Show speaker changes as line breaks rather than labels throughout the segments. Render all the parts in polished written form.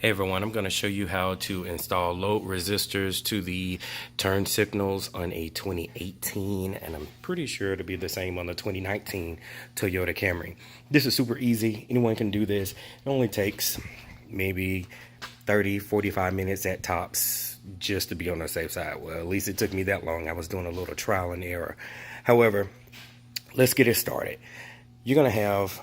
Hey everyone, I'm going to show you how to install load resistors to the turn signals on a 2018, and I'm pretty sure it'll be the same on the 2019 Toyota Camry. This is super easy. Anyone can do this. It only takes maybe 30-45 minutes at tops, just to be on the safe side. Well, at least it took me that long. I was doing a little trial and error. However, let's get it started. You're going to have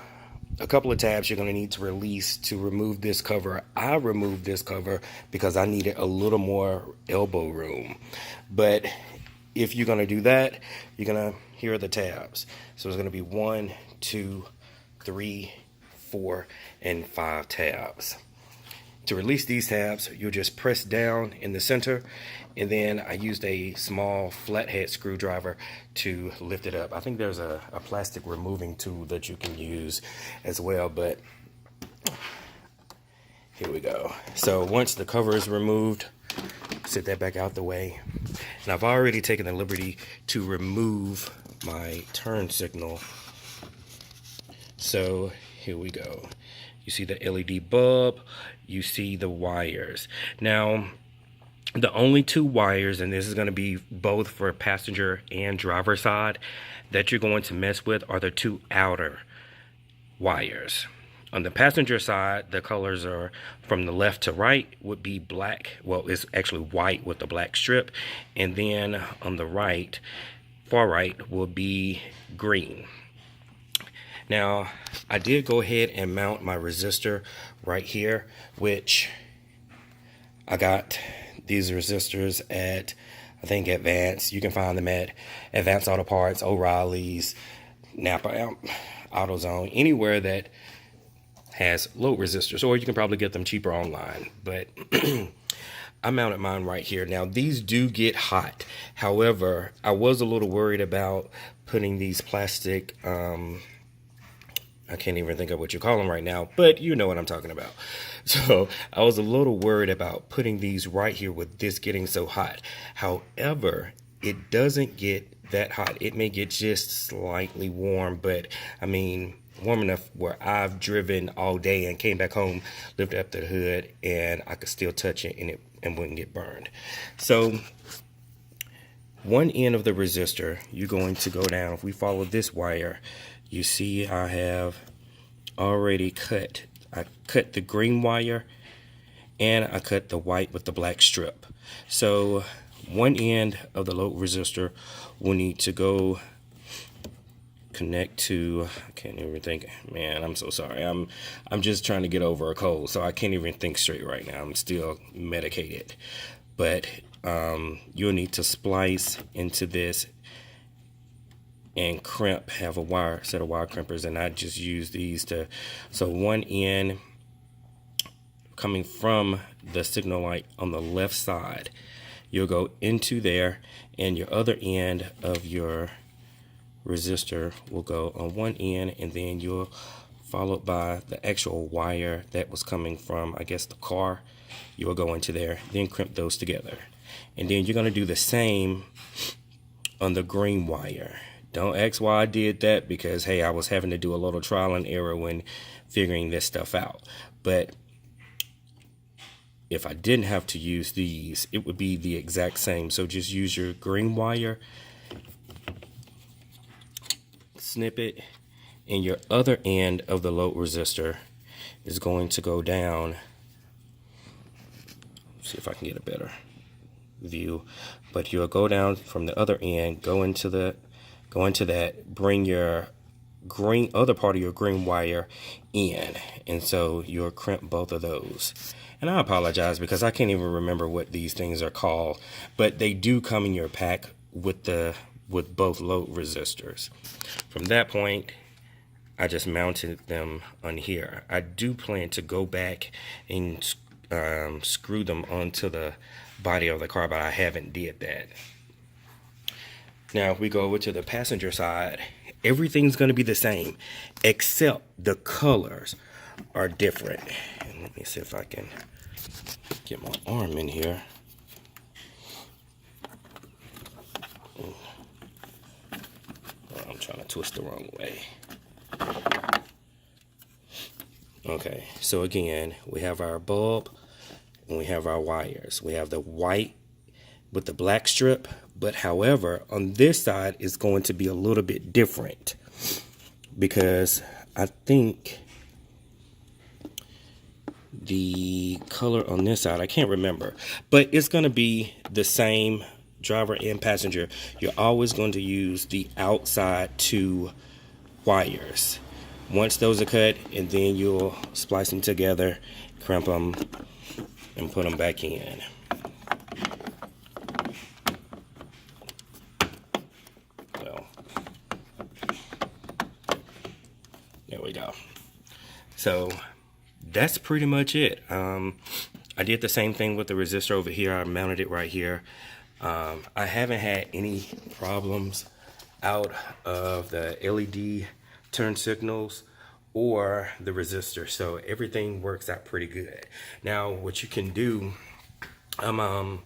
a couple of tabs you're going to need to release to remove this cover. I removed this cover because I needed a little more elbow room. But if you're going to do that, you're going to, here are the tabs. So it's going to be 1, 2, 3, 4, and 5 tabs. To release these tabs, you'll just press down in the center, and then I used a small flathead screwdriver to lift it up. I think there's a plastic removing tool that you can use as well, but here we go. So once the cover is removed, set that back out the way. And I've already taken the liberty to remove my turn signal. So here we go. You see the LED bulb, you see the wires. Now, the only two wires, and this is going to be both for passenger and driver side, that you're going to mess with are the two outer wires. On the passenger side, the colors are from the left to right would be black. Well, it's actually white with the black strip. And then on the right, far right, will be green. Now, I did go ahead and mount my resistor right here, which I got these resistors at, I think, Advance. You can find them at Advance Auto Parts, O'Reilly's, Napa, AutoZone, anywhere that has load resistors, or you can probably get them cheaper online. But I mounted mine right here. Now, these do get hot. However, I was a little worried about putting these plastic, I can't even think of what you call them right now, but you know what I'm talking about. So I was a little worried about putting these right here with this getting so hot. However, it doesn't get that hot. It may get just slightly warm, but I mean, warm enough where I've driven all day and came back home, lifted up the hood, and I could still touch it and wouldn't get burned. So one end of the resistor, you're going to go down. If we follow this wire, you see I have already I cut the green wire and I cut the white with the black strip. So one end of the load resistor will need to go connect to, I can't even think, man, I'm so sorry. I'm just trying to get over a cold, so I can't even think straight right now. I'm still medicated. But you'll need to splice into this and crimp, have a set of wire crimpers, and I just use these to, so one end coming from the signal light on the left side, you'll go into there, and your other end of your resistor will go on one end, and then you'll followed by the actual wire that was coming from, I guess, the car. You'll go into there, then crimp those together. And then you're going to do the same on the green wire. Don't ask why I did that, because, hey, I was having to do a little trial and error when figuring this stuff out. But if I didn't have to use these, it would be the exact same. So just use your green wire, snip it, and your other end of the load resistor is going to go down. Let's see if I can get a better view. But you'll go down from the other end, go into that, bring your other part of your green wire in, and so you'll crimp both of those. And I apologize because I can't even remember what these things are called, but they do come in your pack with both load resistors. From that point, I just mounted them on here. I do plan to go back and screw them onto the body of the car, but I haven't did that. Now, if we go over to the passenger side, everything's going to be the same, except the colors are different. And let me see if I can get my arm in here. I'm trying to twist the wrong way. Okay, so again, we have our bulb and we have our wires. We have the white with the black strip, but however, on this side is going to be a little bit different because I think the color on this side, I can't remember, but it's going to be the same driver and passenger. You're always going to use the outside two wires. Once those are cut, and then you'll splice them together, crimp them, and put them back in. Well, there we go. So that's pretty much it. I did the same thing with the resistor over here. I mounted it right here. I haven't had any problems out of the LED turn signals or the resistor, so everything works out pretty good. Now what you can do, I'm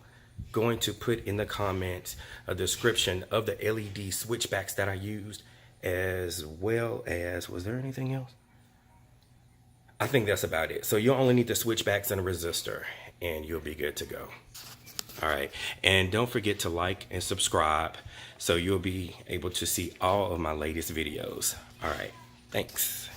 going to put in the comments a description of the LED switchbacks that I used, as well as, was there anything else? I think that's about it. So you'll only need the switchbacks and a resistor and you'll be good to go. All right, and don't forget to like and subscribe so you'll be able to see all of my latest videos. All right, thanks.